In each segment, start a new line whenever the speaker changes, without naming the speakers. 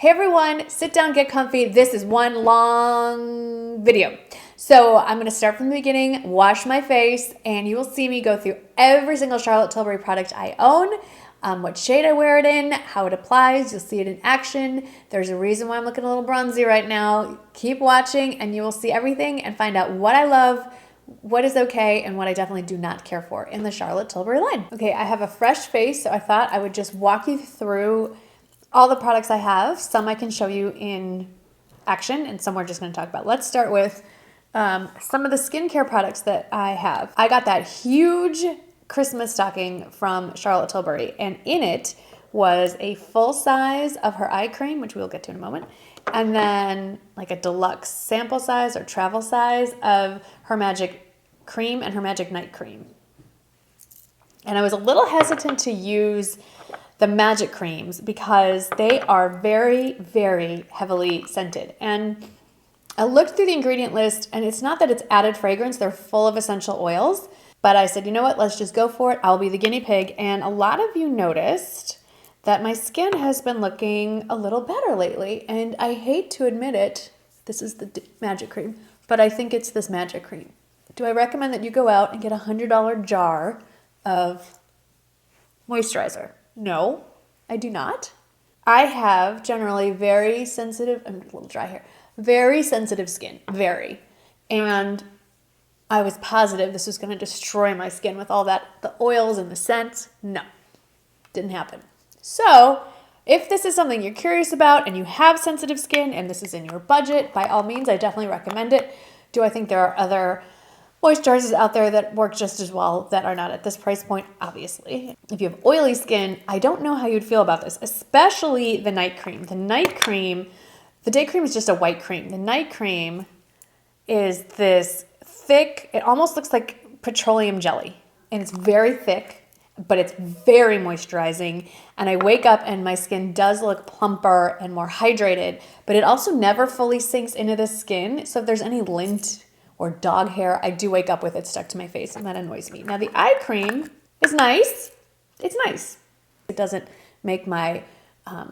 Hey everyone, sit down, get comfy. This is one long video. So I'm gonna start from the beginning, wash my face, and you will see me go through every single Charlotte Tilbury product I own, what shade I wear it in, how it applies. You'll see it in action. There's a reason why I'm looking a little bronzy right now. Keep watching and you will see everything and find out what I love, what is okay, and what I definitely do not care for in the Charlotte Tilbury line. Okay, I have a fresh face, so I thought I would just walk you through all the products I have. Some I can show you in action and some we're just going to talk about. Let's start with some of the skincare products that I have. I got that huge Christmas stocking from Charlotte Tilbury, and in it was a full size of her eye cream, which we'll get to in a moment, and then like a deluxe sample size or travel size of her magic cream and her magic night cream. And I was a little hesitant to use the magic creams because they are very, very heavily scented. And I looked through the ingredient list, and it's not that it's added fragrance, they're full of essential oils. But I said, you know what, let's just go for it. I'll be the guinea pig. And a lot of you noticed that my skin has been looking a little better lately. And I hate to admit it, this is the magic cream, but I think it's this magic cream. Do I recommend that you go out and get a $100 jar of moisturizer? No, I do not. I have generally very sensitive, I'm a little dry here, very sensitive skin, very. And I was positive this was going to destroy my skin with all that, the oils and the scents. No, didn't happen. So if this is something you're curious about and you have sensitive skin and this is in your budget, by all means, I definitely recommend it. Do I think there are other moisturizers out there that work just as well that are not at this price point? Obviously. If you have oily skin, I don't know how you'd feel about this, especially the night cream. The night cream, the day cream is just a white cream. The night cream is this thick, it almost looks like petroleum jelly, and it's very thick, but it's very moisturizing. And I wake up and my skin does look plumper and more hydrated, but it also never fully sinks into the skin. So if there's any lint or dog hair, I do wake up with it stuck to my face, and that annoys me. Now the eye cream is nice. It's nice. It doesn't make my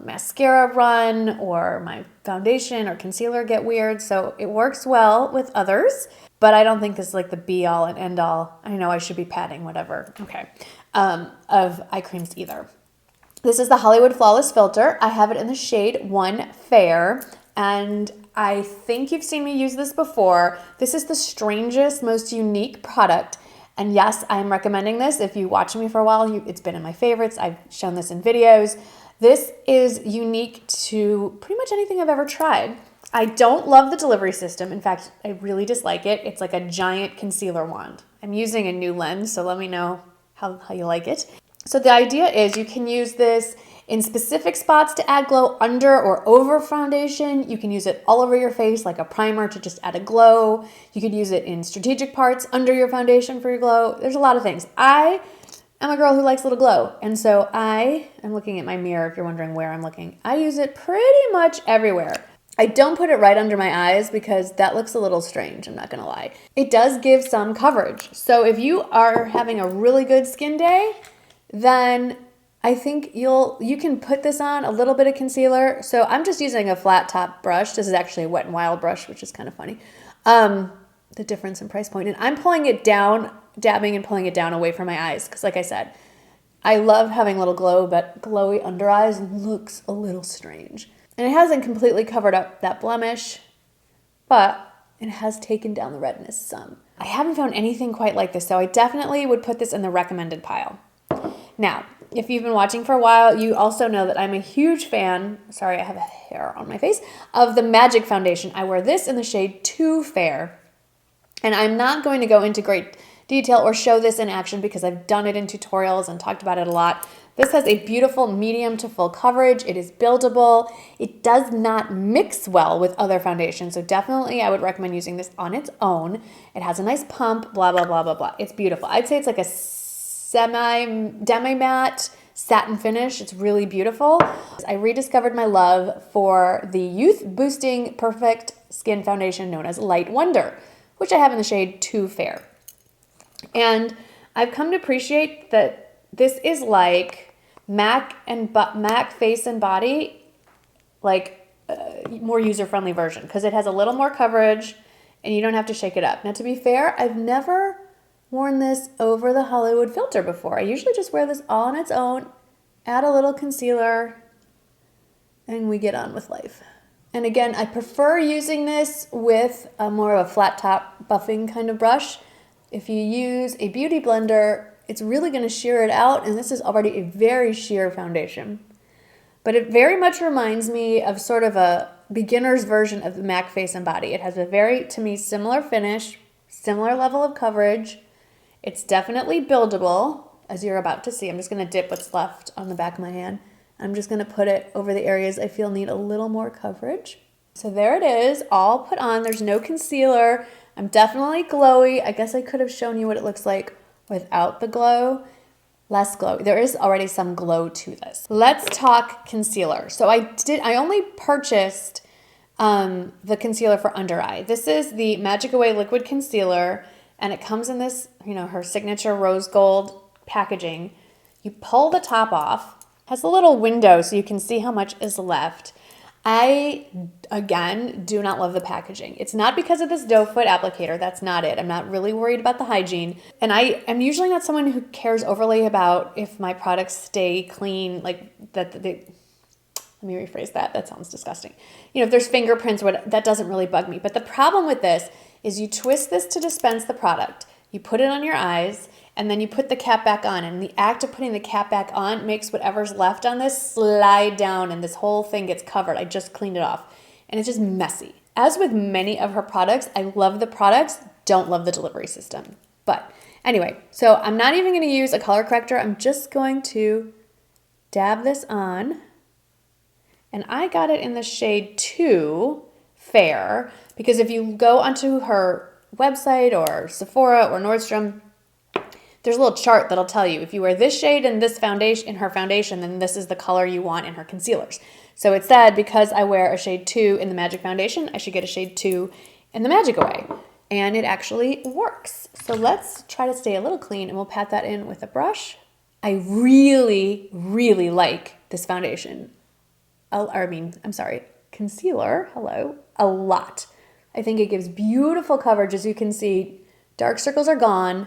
mascara run or my foundation or concealer get weird, so it works well with others, but I don't think this is like the be all and end all. I know I should be patting whatever, okay, of eye creams either. This is the Hollywood Flawless Filter. I have it in the shade 1 Fair, and I think you've seen me use this before. This is the strangest, most unique product. And yes, I'm recommending this. If you watch me for a while, it's been in my favorites. I've shown this in videos. This is unique to pretty much anything I've ever tried. I don't love the delivery system. In fact, I really dislike it. It's like a giant concealer wand. I'm using a new lens, so let me know how you like it. So the idea is you can use this in specific spots to add glow under or over foundation. You can use it all over your face like a primer to just add a glow. You could use it in strategic parts under your foundation for your glow. There's a lot of things. I am a girl who likes a little glow, and so I'm looking at my mirror if you're wondering where I'm looking. I use it pretty much everywhere. I don't put it right under my eyes because that looks a little strange, I'm not gonna lie. It does give some coverage. So if you are having a really good skin day, then I think you can put this on, a little bit of concealer. So I'm just using a flat top brush. This is actually a Wet n Wild brush, which is kind of funny. The difference in price point. And I'm pulling it down, dabbing and pulling it down away from my eyes. Because like I said, I love having a little glow, but glowy under eyes looks a little strange. And it hasn't completely covered up that blemish, but it has taken down the redness some. I haven't found anything quite like this, so I definitely would put this in the recommended pile. Now, if you've been watching for a while, you also know that I'm a huge fan, sorry, I have a hair on my face, of the Magic Foundation. I wear this in the shade 2 Fair. And I'm not going to go into great detail or show this in action because I've done it in tutorials and talked about it a lot. This has a beautiful medium to full coverage. It is buildable. It does not mix well with other foundations. So definitely I would recommend using this on its own. It has a nice pump, blah, blah, blah, blah, blah. It's beautiful. I'd say it's like a demi-matte satin finish. It's really beautiful. I rediscovered my love for the Youth Boosting Perfect Skin Foundation known as Light Wonder, which I have in the shade 2 Fair. And I've come to appreciate that this is like MAC Face and Body, like more user-friendly version because it has a little more coverage and you don't have to shake it up. Now, to be fair, I've never worn this over the Hollywood filter before. I usually just wear this all on its own, add a little concealer, and we get on with life. And again, I prefer using this with a more of a flat top buffing kind of brush. If you use a beauty blender, it's really going to sheer it out, and this is already a very sheer foundation. But it very much reminds me of sort of a beginner's version of the MAC Face and Body. It has a very, to me, similar finish, similar level of coverage. It's definitely buildable, as you're about to see. I'm just going to dip what's left on the back of my hand. I'm just going to put it over the areas I feel need a little more coverage. So there it is, all put on. There's no concealer. I'm definitely glowy. I guess I could have shown you what it looks like without the glow. Less glow. There is already some glow to this. Let's talk concealer. So I only purchased the concealer for under eye. This is the Magic Away Liquid Concealer, and it comes in this, her signature rose gold packaging. You pull the top off. It has a little window so you can see how much is left. I, again, do not love the packaging. It's not because of this doe foot applicator. That's not it. I'm not really worried about the hygiene. And I am usually not someone who cares overly about if my products stay clean, like that let me rephrase that. That sounds disgusting. If there's fingerprints, that doesn't really bug me. But the problem with this is you twist this to dispense the product. You put it on your eyes, and then you put the cap back on. And the act of putting the cap back on makes whatever's left on this slide down, and this whole thing gets covered. I just cleaned it off, and it's just messy. As with many of her products, I love the products, don't love the delivery system. But anyway, so I'm not even going to use a color corrector. I'm just going to dab this on. And I got it in the shade 2, Fair, because if you go onto her website or Sephora or Nordstrom, there's a little chart that'll tell you if you wear this shade and this foundation in her foundation, then this is the color you want in her concealers. So it said because I wear a shade 2 in the Magic Foundation, I should get a shade 2 in the Magic Away. And it actually works. So let's try to stay a little clean, and we'll pat that in with a brush. I really, really like this foundation. Concealer, a lot. I think it gives beautiful coverage. As you can see, dark circles are gone.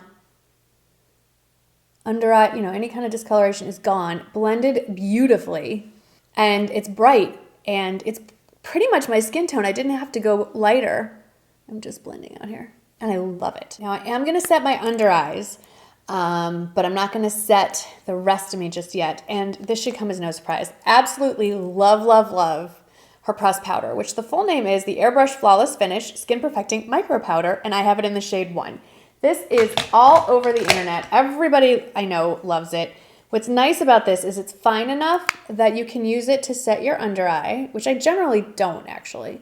Under eye, any kind of discoloration is gone. Blended beautifully. And it's bright. And it's pretty much my skin tone. I didn't have to go lighter. I'm just blending out here. And I love it. Now I am going to set my under eyes. But I'm not going to set the rest of me just yet. And this should come as no surprise. Absolutely love, love, love her pressed powder, which the full name is the Airbrush Flawless Finish Skin Perfecting Micro Powder, and I have it in the shade 1. This is all over the internet. Everybody I know loves it. What's nice about this is it's fine enough that you can use it to set your under eye, which I generally don't actually.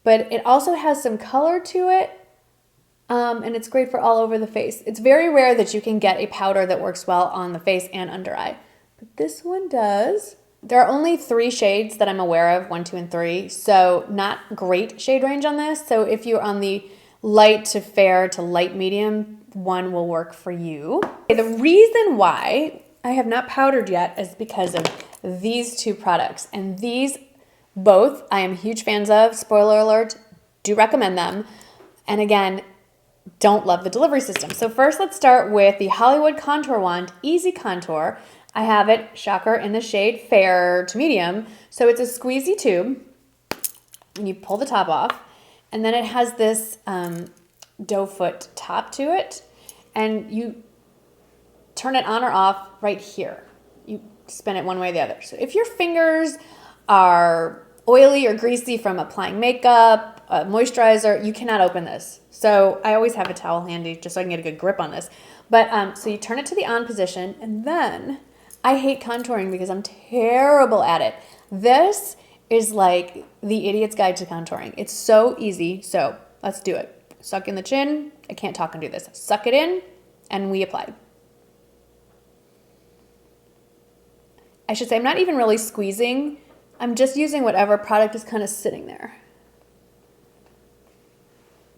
But it also has some color to it. And it's great for all over the face. It's very rare that you can get a powder that works well on the face and under eye. But this one does. There are only 3 shades that I'm aware of, 1, 2, and 3. So not great shade range on this. So if you're on the light to fair to light medium, one will work for you. The reason why I have not powdered yet is because of these 2 products. And these both I am huge fans of. Spoiler alert, do recommend them. And again, don't love the delivery system. So first let's start with the Hollywood Contour Wand Easy Contour. I have it, shocker, in the shade Fair to Medium. So it's a squeezy tube, and you pull the top off, and then it has this doe foot top to it, and you turn it on or off right here. You spin it one way or the other. So if your fingers are oily or greasy from applying makeup, moisturizer, you cannot open this. So I always have a towel handy just so I can get a good grip on this. But so you turn it to the on position, and then I hate contouring because I'm terrible at it. This is like the idiot's guide to contouring. It's so easy. So let's do it. Suck in the chin. I can't talk and do this. Suck it in, and we apply. I should say I'm not even really squeezing. I'm just using whatever product is kind of sitting there.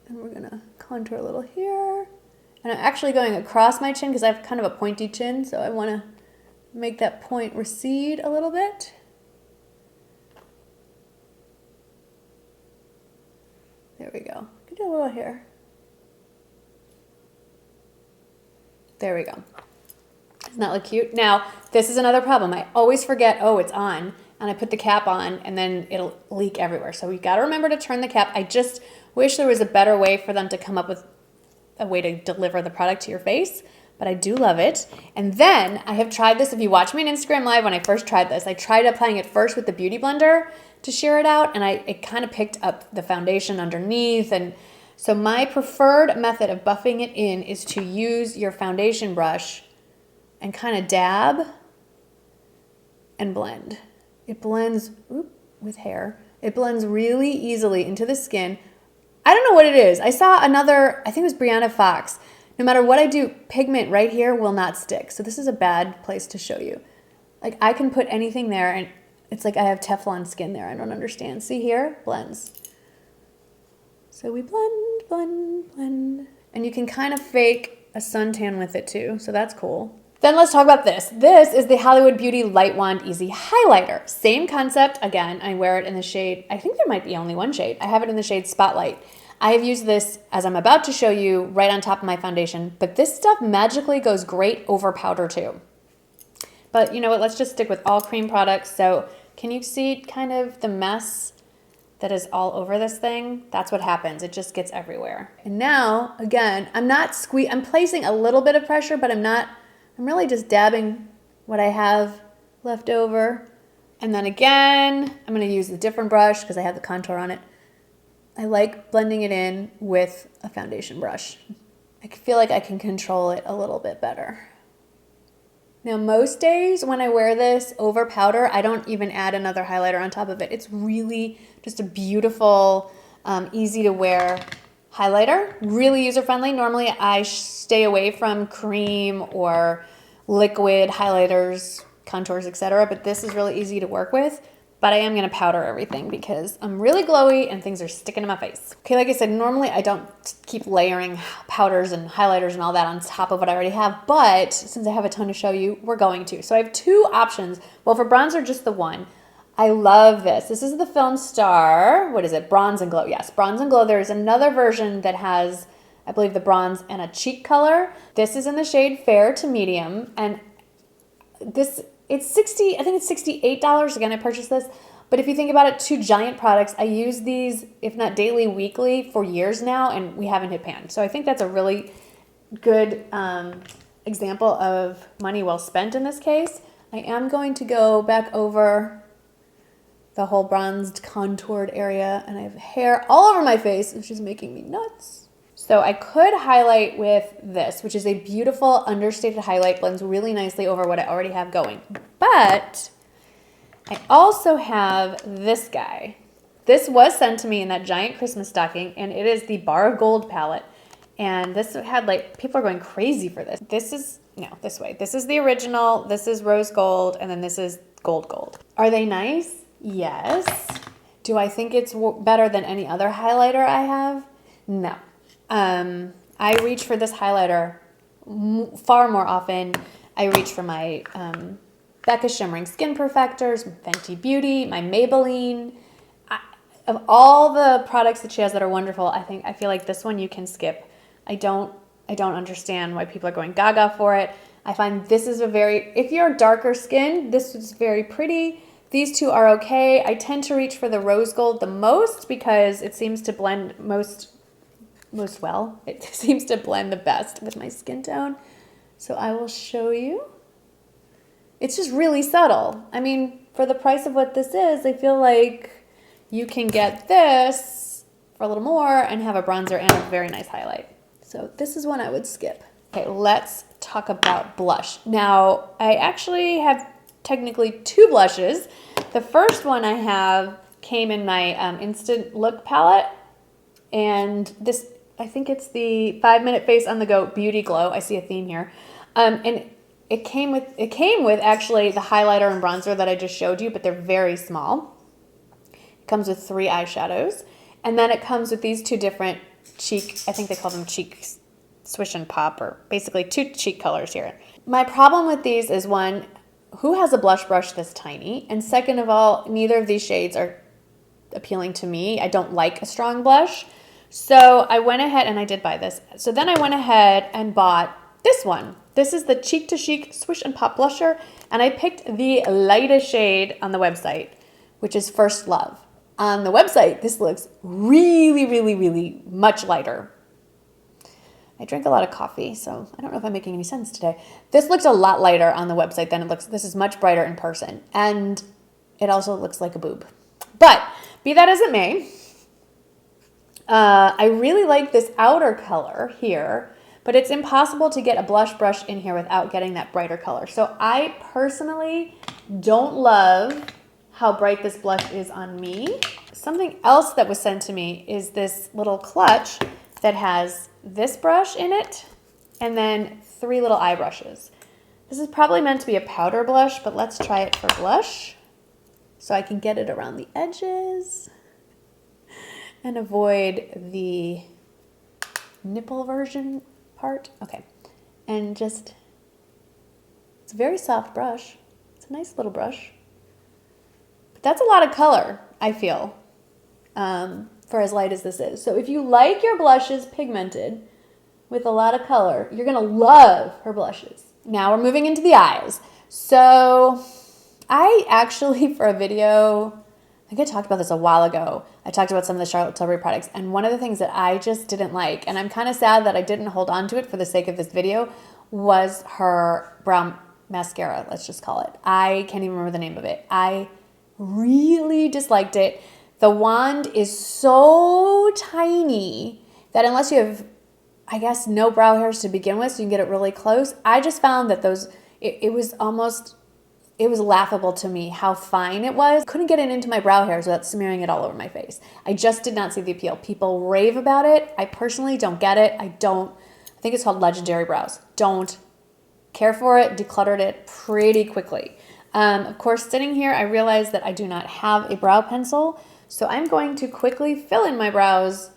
And we're gonna contour a little here. And I'm actually going across my chin because I have kind of a pointy chin, so I wanna make that point recede a little bit. There we go. Could do a little here. There we go. Doesn't that look cute? Now, this is another problem. I always forget, oh, it's on, and I put the cap on, and then it'll leak everywhere. So we got to remember to turn the cap. I just wish there was a better way for them to come up with a way to deliver the product to your face, but I do love it. And then I have tried this. If you watch me on Instagram Live when I first tried this, I tried applying it first with the Beauty Blender to sheer it out, and it kind of picked up the foundation underneath. And so my preferred method of buffing it in is to use your foundation brush and kind of dab and blend. It blends with hair. It blends really easily into the skin. I don't know what it is. I saw another, I think it was Brianna Fox. No matter what I do, pigment right here will not stick. So this is a bad place to show you. Like I can put anything there and it's like I have Teflon skin there. I don't understand. See here? Blends. So we blend, blend, blend. And you can kind of fake a suntan with it too. So that's cool. Then let's talk about this. This is the Hollywood Beauty Light Wand Easy Highlighter. Same concept. Again, I wear it in the shade, I think there might be only one shade. I have it in the shade Spotlight. I have used this, as I'm about to show you, right on top of my foundation, but this stuff magically goes great over powder too. But you know what, let's just stick with all cream products. So can you see kind of the mess that is all over this thing? That's what happens, it just gets everywhere. And now, again, I'm placing a little bit of pressure, but I'm really just dabbing what I have left over. And then again, I'm gonna use a different brush because I have the contour on it. I like blending it in with a foundation brush. I feel like I can control it a little bit better. Now, most days when I wear this over powder, I don't even add another highlighter on top of it. It's really just a beautiful, easy to wear highlighter. Really user friendly. Normally I stay away from cream or liquid highlighters, contours, etc. But this is really easy to work with. But I am going to powder everything because I'm really glowy and things are sticking to my face. Okay, like I said, normally I don't keep layering powders and highlighters and all that on top of what I already have, but since I have a ton to show you, we're going to. So I have two options. Well, for bronzer, just the one. I love this. This is the Film Star, what is it? Bronze and Glow. Yes, Bronze and Glow. There's another version that has, I believe, the bronze and a cheek color. This is in the shade Fair to Medium, and this, I think it's $68. Again, I purchased this. But if you think about it, two giant products. I use these, if not daily, weekly, for years now, and we haven't hit pan. So I think that's a really good example of money well spent in this case. I am going to go back over the whole bronzed contoured area, and I have hair all over my face, which is making me nuts. So I could highlight with this, which is a beautiful understated highlight, blends really nicely over what I already have going. But I also have this guy. This was sent to me in that giant Christmas stocking, and it is the Bar Gold palette. And this had, like, people are going crazy for this. This is, no, this way. This is the original, this is rose gold, and then this is gold gold. Are they nice? Yes. Do I think it's better than any other highlighter I have? No. I reach for this highlighter far more often. I reach for my Becca Shimmering Skin Perfectors, Fenty Beauty, my Maybelline. Of all the products that she has that are wonderful, I feel like this one you can skip. I don't understand why people are going gaga for it. I find this is if you're darker skin, this is very pretty. These two are okay. I tend to reach for the rose gold the most because it seems to blend most well. It seems to blend the best with my skin tone. So I will show you. It's just really subtle. I mean, for the price of what this is, I feel like you can get this for a little more and have a bronzer and a very nice highlight. So this is one I would skip. Okay, let's talk about blush. Now, I actually have technically two blushes. The first one I have came in my Instant Look palette, and this, I think it's the 5 Minute Face on the Go Beauty Glow. I see a theme here. And it came with actually the highlighter and bronzer that I just showed you, but they're very small. It comes with 3 eyeshadows. And then it comes with these two different cheek, I think they call them cheek swish and pop, or basically 2 cheek colors here. My problem with these is, one, who has a blush brush this tiny? And second of all, neither of these shades are appealing to me. I don't like a strong blush. So I went ahead, and I did buy this. So then I went ahead and bought this one. This is the Cheek to Chic Swish and Pop Blusher, and I picked the lightest shade on the website, which is First Love. On the website, this looks really, really, really much lighter. I drink a lot of coffee, so I don't know if I'm making any sense today. This looks a lot lighter on the website than it looks. This is much brighter in person, and it also looks like a boob. But be that as it may, I really like this outer color here, but it's impossible to get a blush brush in here without getting that brighter color. So I personally don't love how bright this blush is on me. Something else that was sent to me is this little clutch that has this brush in it and then 3 little eye brushes. This is probably meant to be a powder blush, but let's try it for blush so I can get it around the edges and avoid the nipple version part. Okay, and just, it's a very soft brush. It's a nice little brush. But that's a lot of color, I feel, for as light as this is. So if you like your blushes pigmented with a lot of color, you're gonna love her blushes. Now we're moving into the eyes. So I actually, for a video, I think I talked about this a while ago. I talked about some of the Charlotte Tilbury products, and one of the things that I just didn't like, and I'm kind of sad that I didn't hold on to it for the sake of this video, was her brow mascara, let's just call it. I can't even remember the name of it. I really disliked it. The wand is so tiny that unless you have, I guess, no brow hairs to begin with, so you can get it really close, I just found that it was laughable to me how fine it was. Couldn't get it into my brow hairs without smearing it all over my face. I just did not see the appeal. People rave about it. I personally don't get it. I think it's called Legendary Brows. Don't care for it. Decluttered it pretty quickly. Of course, sitting here, I realized that I do not have a brow pencil, so I'm going to quickly fill in my brows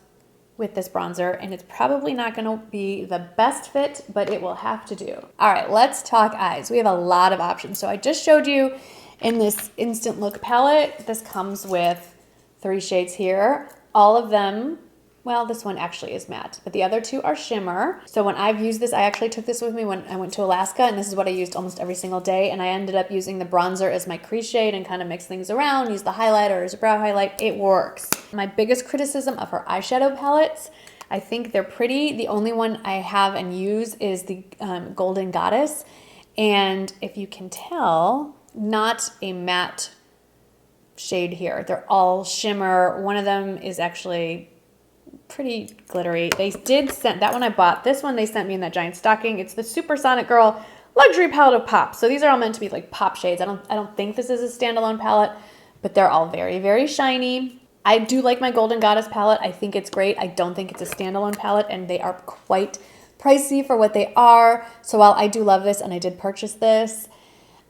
with this bronzer, and it's probably not going to be the best fit, but it will have to do. All right, let's talk eyes. We have a lot of options. So I just showed you in this Instant Look palette, this comes with 3 shades here. All of them, well, this one actually is matte, but the other 2 are shimmer. So when I've used this, I actually took this with me when I went to Alaska, and this is what I used almost every single day, and I ended up using the bronzer as my crease shade and kind of mix things around, use the highlighter as a brow highlight. It works. My biggest criticism of her eyeshadow palettes, I think they're pretty. The only one I have and use is the Golden Goddess, and if you can tell, not a matte shade here. They're all shimmer. One of them is actually pretty glittery. They did send that one I bought. This one they sent me in that giant stocking. It's the Supersonic Girl Luxury Palette of Pop. So these are all meant to be like pop shades. I don't think this is a standalone palette, but they're all very, very shiny. I do like my Golden Goddess palette. I think it's great. I don't think it's a standalone palette, and they are quite pricey for what they are. So while I do love this and I did purchase this,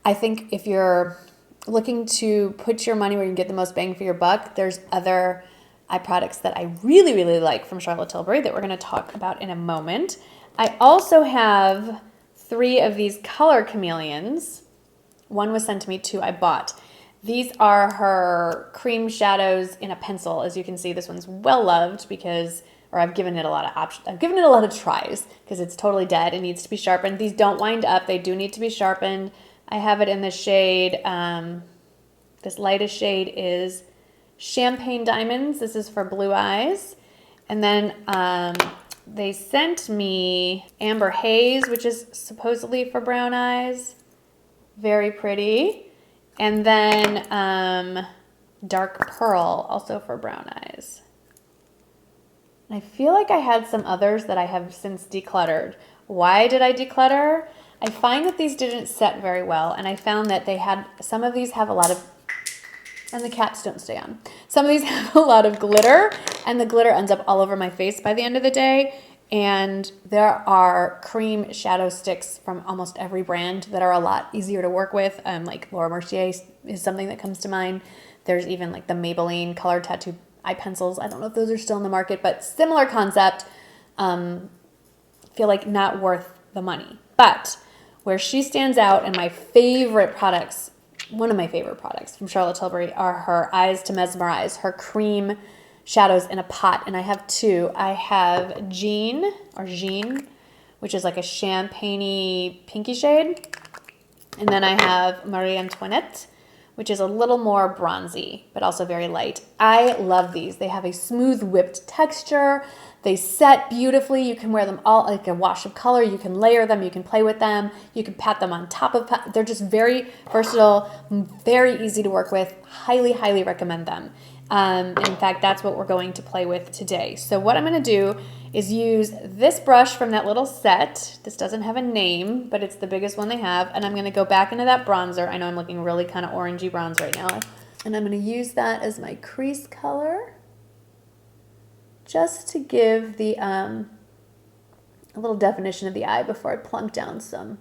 I think if you're looking to put your money where you can get the most bang for your buck, there's other eye products that I really, really like from Charlotte Tilbury that we're going to talk about in a moment. I also have 3 of these color Chameleons. One was sent to me, 2 I bought. These are her cream shadows in a pencil. As you can see, this one's well loved because, or I've given it a lot of options. I've given it a lot of tries because it's totally dead. It needs to be sharpened. These don't wind up. They do need to be sharpened. I have it in the shade, this lightest shade is Champagne Diamonds. This is for blue eyes. And then they sent me Amber Haze, which is supposedly for brown eyes. Very pretty. And then Dark Pearl, also for brown eyes. And I feel like I had some others that I have since decluttered. Why did I declutter? I find that these didn't set very well, and I found that they had, some of these have a lot of, and the cats don't stay on. Some of these have a lot of glitter, and the glitter ends up all over my face by the end of the day. And there are cream shadow sticks from almost every brand that are a lot easier to work with. Like Laura Mercier is something that comes to mind. There's even like the Maybelline Color Tattoo eye pencils. I don't know if those are still in the market, but similar concept. Feel like not worth the money. But where she stands out, and my favorite products, one of my favorite products from Charlotte Tilbury, are her Eyes to Mesmerize, her cream shadows in a pot, and I have two. I have Jean, which is like a champagne-y pinky shade. And then I have Marie Antoinette, which is a little more bronzy, but also very light. I love these. They have a smooth whipped texture. They set beautifully. You can wear them all like a wash of color. You can layer them. You can play with them. You can pat them on top of, they're just very versatile, very easy to work with. Highly, highly recommend them. In fact, that's what we're going to play with today. So what I'm going to do is use this brush from that little set. This doesn't have a name, but it's the biggest one they have. And I'm going to go back into that bronzer. I know I'm looking really kind of orangey bronze right now. And I'm going to use that as my crease color, just to give the a little definition of the eye before I plunk down some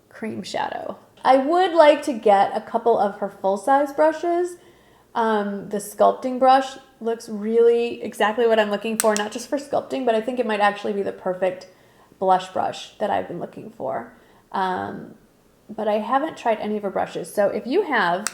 cream shadow. I would like to get a couple of her full-size brushes. The sculpting brush looks really exactly what I'm looking for, not just for sculpting, but I think it might actually be the perfect blush brush that I've been looking for. But I haven't tried any of her brushes. So if you have,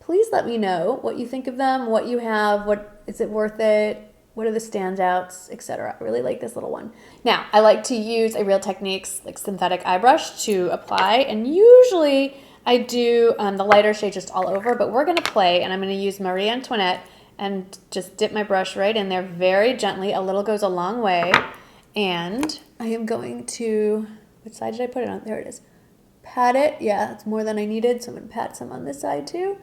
please let me know what you think of them, what you have, what is it worth it, what are the standouts, etc. I really like this little one. Now, I like to use a Real Techniques like synthetic eye brush to apply, and usually I do the lighter shade just all over, but we're going to play, and I'm going to use Marie Antoinette and just dip my brush right in there very gently. A little goes a long way. And I am going to, which side did I put it on? There it is. Pat it. Yeah, it's more than I needed, so I'm going to pat some on this side too.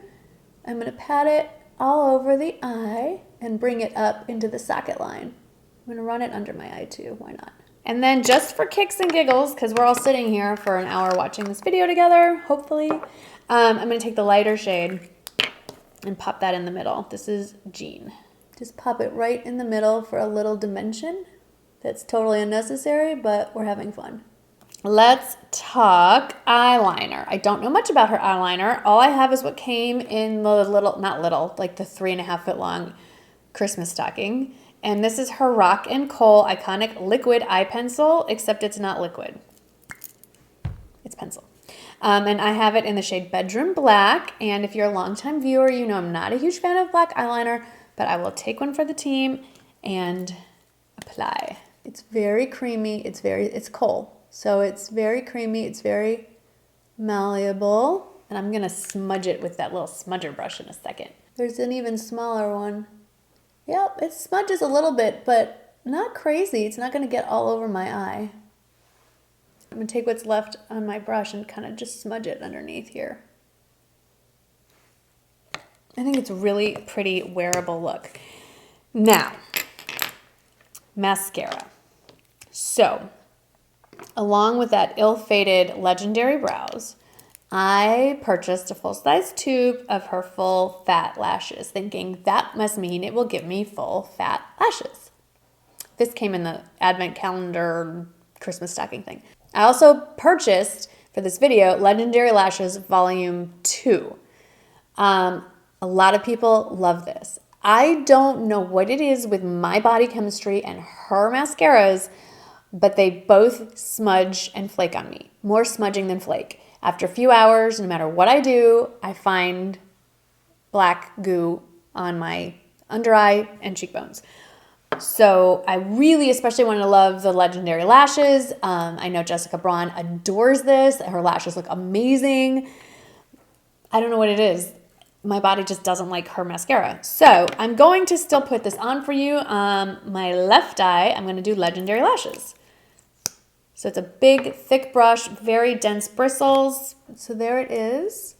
I'm going to pat it all over the eye and bring it up into the socket line. I'm going to run it under my eye too. Why not? And then just for kicks and giggles, because we're all sitting here for an hour watching this video together, hopefully, I'm going to take the lighter shade and pop that in the middle. This is Jean. Just pop it right in the middle for a little dimension. That's totally unnecessary, but we're having fun. Let's talk eyeliner. I don't know much about her eyeliner. All I have is what came in the little, not little, like the 3.5 foot long Christmas stocking. And this is her Rock and Kohl Iconic Liquid Eye Pencil, except it's not liquid. It's pencil. And I have it in the shade Bedroom Black. And if you're a longtime viewer, you know I'm not a huge fan of black eyeliner, but I will take one for the team and apply. It's very creamy. It's Kohl. So it's very creamy. It's very malleable. And I'm going to smudge it with that little smudger brush in a second. There's an even smaller one. Yep, it smudges a little bit, but not crazy. It's not going to get all over my eye. I'm going to take what's left on my brush and kind of just smudge it underneath here. I think it's a really pretty wearable look. Now, mascara. So, along with that ill-fated Legendary Brows, I purchased a full-size tube of her full fat lashes, thinking that must mean it will give me full fat lashes. This came in the advent calendar Christmas stocking thing. I also purchased, for this video, Legendary Lashes Volume 2. A lot of people love this. I don't know what it is with my body chemistry and her mascaras, but they both smudge and flake on me. More smudging than flake. After a few hours, no matter what I do, I find black goo on my under eye and cheekbones. So I really especially want to love the Legendary Lashes. I know Jessica Braun adores this. Her lashes look amazing. I don't know what it is. My body just doesn't like her mascara. So I'm going to still put this on for you. My left eye, I'm going to do Legendary Lashes. So it's a big, thick brush, very dense bristles. So there it is.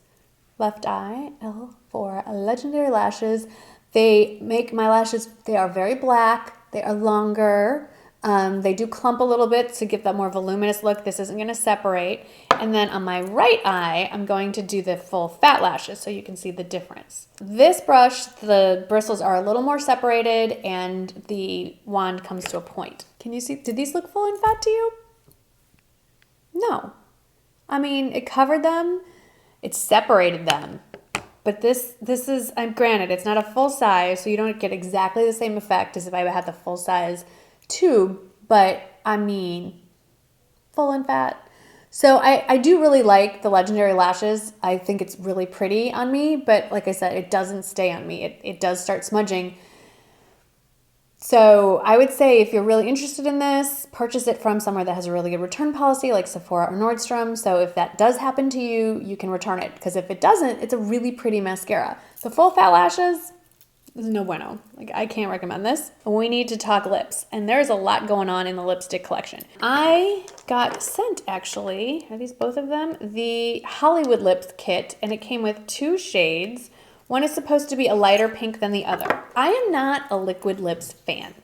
Left eye, L4, Legendary Lashes. They make my lashes, they are very black. They are longer. They do clump a little bit to give that more voluminous look. This isn't going to separate. And then on my right eye, I'm going to do the full fat lashes so you can see the difference. This brush, the bristles are a little more separated and the wand comes to a point. Can you see? Did these look full and fat to you? No. I mean, it covered them. It separated them. But this is, granted, it's not a full size, so you don't get exactly the same effect as if I had the full size tube, but I mean, full and fat. So I do really like the Legendary Lashes. I think it's really pretty on me, but like I said, it doesn't stay on me. It does start smudging. So I would say if you're really interested in this, purchase it from somewhere that has a really good return policy like Sephora or Nordstrom. So if that does happen to you, you can return it. Because if it doesn't, it's a really pretty mascara. The full fat lashes is no bueno. Like, I can't recommend this. We need to talk lips. And there's a lot going on in the lipstick collection. I got sent, actually, are these both of them? The Hollywood Lips kit, and it came with 2 shades. One is supposed to be a lighter pink than the other. I am not a liquid lips fan.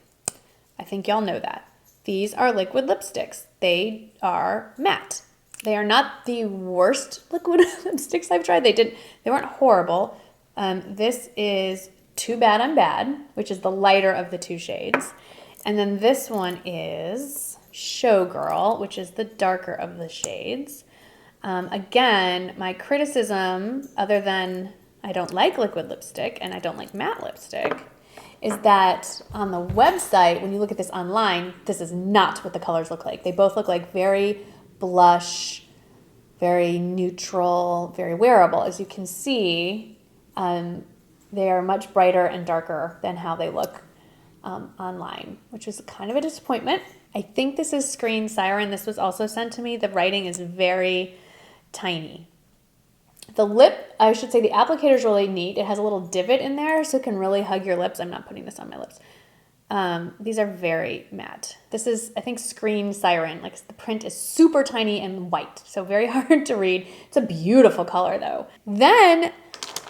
I think y'all know that. These are liquid lipsticks. They are matte. They are not the worst liquid lipsticks I've tried. They weren't horrible. This is Too Bad I'm Bad, which is the lighter of the 2 shades. And then this one is Showgirl, which is the darker of the shades. Again, my criticism, other than I don't like liquid lipstick and I don't like matte lipstick, is that on the website, when you look at this online, this is not what the colors look like. They both look like very blush, very neutral, very wearable. As you can see, they are much brighter and darker than how they look online, which is kind of a disappointment. I think this is Screen Siren. This was also sent to me. The writing is very tiny. The lip, I should say the applicator is really neat. It has a little divot in there so it can really hug your lips. I'm not putting this on my lips. These are very matte. This is, I think, Screen Siren. Like, the print is super tiny and white, so very hard to read. It's a beautiful color, though. Then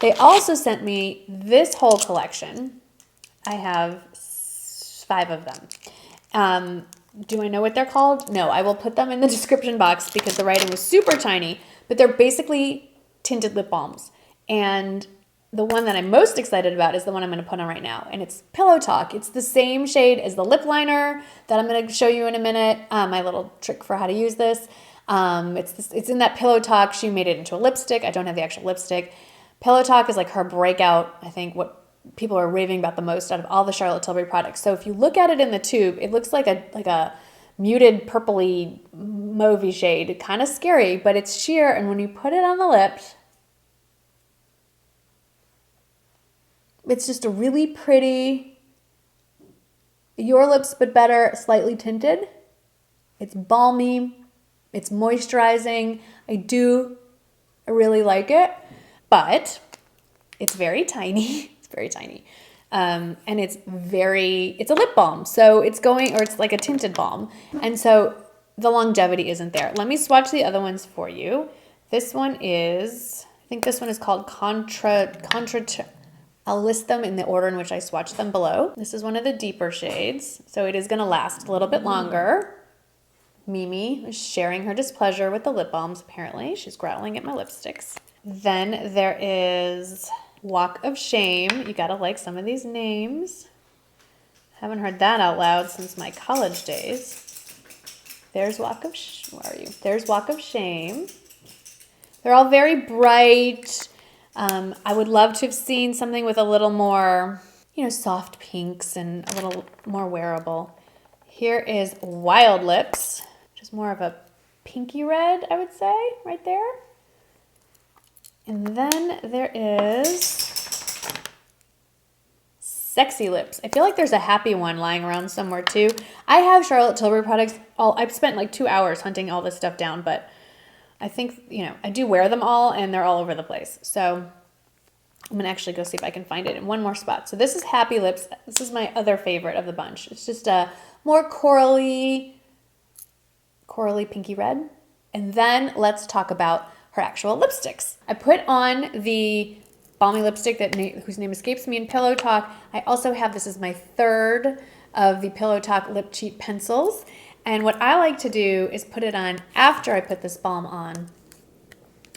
they also sent me this whole collection. I have 5 of them. Do I know what they're called? No, I will put them in the description box because the writing was super tiny, but they're basically tinted lip balms. And the one that I'm most excited about is the one I'm going to put on right now, and it's Pillow Talk. It's the same shade as the lip liner that I'm going to show you in a minute, my little trick for how to use this. It's in that Pillow Talk. She made it into a lipstick. I don't have the actual lipstick. Pillow Talk is like her breakout, I think, what people are raving about the most out of all the Charlotte Tilbury products. So if you look at it in the tube, it looks like a muted purpley mauvey shade. Kind of scary, but it's sheer, and when you put it on the lips, it's just a really pretty, your lips but better, slightly tinted. It's balmy. It's moisturizing. I really like it, but it's very tiny. It's very tiny. And it's a lip balm. So it's it's like a tinted balm. And so the longevity isn't there. Let me swatch the other ones for you. This one is, I think this one is called I'll list them in the order in which I swatched them below. This is one of the deeper shades, so it is going to last a little bit longer. Mimi is sharing her displeasure with the lip balms, apparently. She's growling at my lipsticks. Then there is Walk of Shame. You gotta like some of these names. Haven't heard that out loud since my college days. There's Walk of Where are you? There's Walk of Shame. They're all very bright. I would love to have seen something with a little more, soft pinks and a little more wearable. Here is Wild Lips, which is more of a pinky red, I would say, right there. And then there is Sexy Lips. I feel like there's a happy one lying around somewhere too. I have Charlotte Tilbury products. I've spent like 2 hours hunting all this stuff down, but I think, I do wear them all and they're all over the place. So I'm going to actually go see if I can find it in one more spot. So this is Happy Lips. This is my other favorite of the bunch. It's just a more corally pinky red. And then let's talk about her actual lipsticks. I put on the balmy lipstick whose name escapes me in Pillow Talk. I also have, this is my 3rd of the Pillow Talk Lip Cheat pencils. And what I like to do is put it on after I put this balm on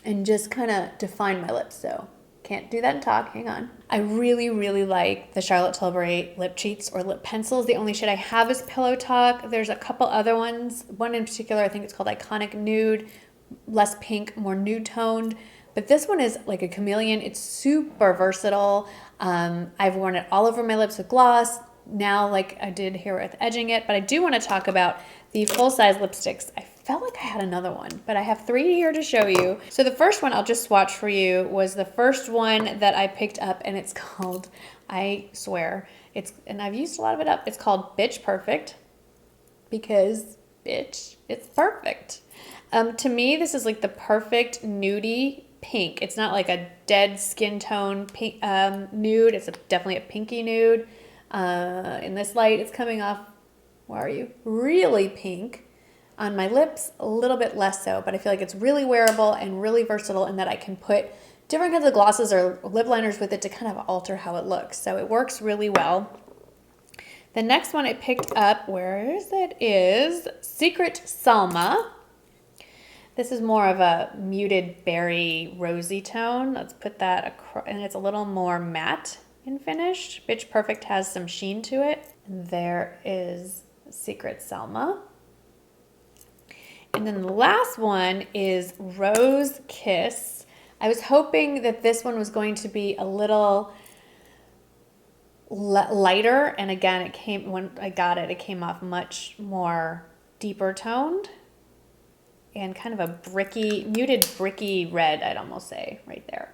and just kind of define my lips. So can't do that and talk, hang on. I really, really like the Charlotte Tilbury lip cheats or lip pencils. The only shade I have is Pillow Talk. There's a couple other ones. One in particular, I think it's called Iconic Nude, less pink, more nude toned. But this one is like a chameleon. It's super versatile. I've worn it all over my lips with gloss. Now, like I did here with edging it, but I do want to talk about the full-size lipsticks. I felt like I had another one, but I have 3 here to show you. So the first one I'll just swatch for you was the first one that I picked up, and it's called, I swear, and I've used a lot of it up. It's called Bitch Perfect because bitch, it's perfect. To me, this is like the perfect nudie pink. It's not like a dead skin tone pink, nude. It's definitely a pinky nude. In this light, it's coming off, where are you? Really pink. On my lips, a little bit less so, but I feel like it's really wearable and really versatile in that I can put different kinds of glosses or lip liners with it to kind of alter how it looks. So it works really well. The next one I picked up, where is it, is Secret Selma. This is more of a muted berry rosy tone. Let's put that across, and it's a little more matte in finish. Bitch Perfect has some sheen to it. And there is Secret Selma. And then the last one is Rose Kiss. I was hoping that this one was going to be a little lighter, and again, it came, when I got it, it came off much more deeper toned and kind of a bricky, muted bricky red, I'd almost say, right there.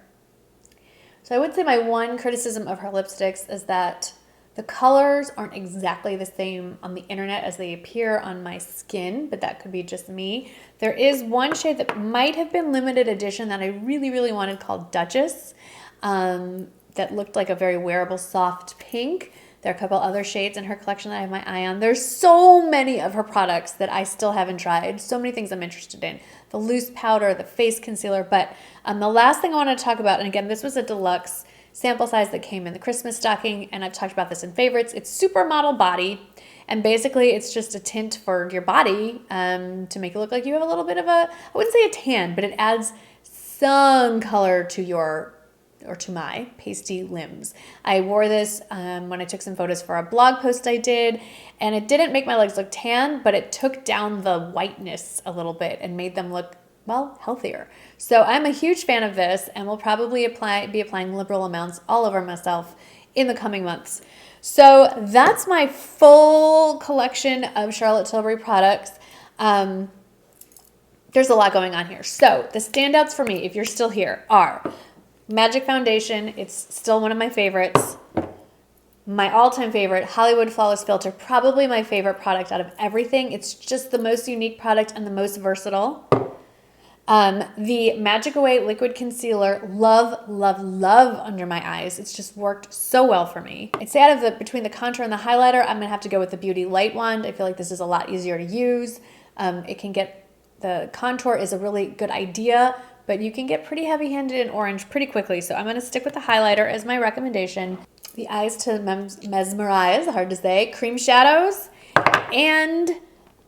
So I would say my one criticism of her lipsticks is that the colors aren't exactly the same on the internet as they appear on my skin, but that could be just me. There is one shade that might have been limited edition that I really, really wanted called Duchess, that looked like a very wearable soft pink. There are a couple other shades in her collection that I have my eye on. There's so many of her products that I still haven't tried. So many things I'm interested in. The loose powder, the face concealer, but the last thing I want to talk about, and again, this was a deluxe sample size that came in the Christmas stocking, and I've talked about this in favorites. It's Supermodel Body, and basically it's just a tint for your body to make it look like you have a little bit of a, I wouldn't say a tan, but it adds some color to your, or to my pasty limbs. I wore this when I took some photos for a blog post I did, and it didn't make my legs look tan, but it took down the whiteness a little bit and made them look, well, healthier. So I'm a huge fan of this, and will probably be applying liberal amounts all over myself in the coming months. So that's my full collection of Charlotte Tilbury products. There's a lot going on here. So the standouts for me, if you're still here, are Magic Foundation. It's still one of my favorites. My all-time favorite, Hollywood Flawless Filter, probably my favorite product out of everything. It's just the most unique product and the most versatile. The Magic Away Liquid Concealer, love, love, love under my eyes. It's just worked so well for me. I'd say out of between the contour and the highlighter, I'm gonna have to go with the Beauty Light Wand. I feel like this is a lot easier to use. The contour is a really good idea, but you can get pretty heavy-handed in orange pretty quickly. So I'm gonna stick with the highlighter as my recommendation. The Eyes to Mesmerize, hard to say, cream shadows, and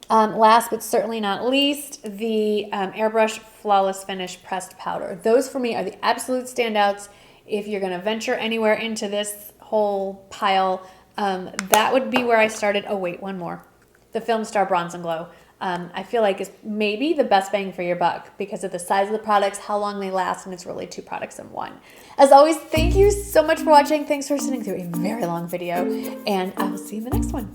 last but certainly not least, the Airbrush Flawless Finish Pressed Powder. Those for me are the absolute standouts. If you're gonna venture anywhere into this whole pile, that would be where I started. Oh wait, one more. The Film Star Bronze and Glow. I feel like is maybe the best bang for your buck because of the size of the products, how long they last, and it's really 2 products in one. As always, thank you so much for watching. Thanks for sitting through a very long video, and I will see you in the next one.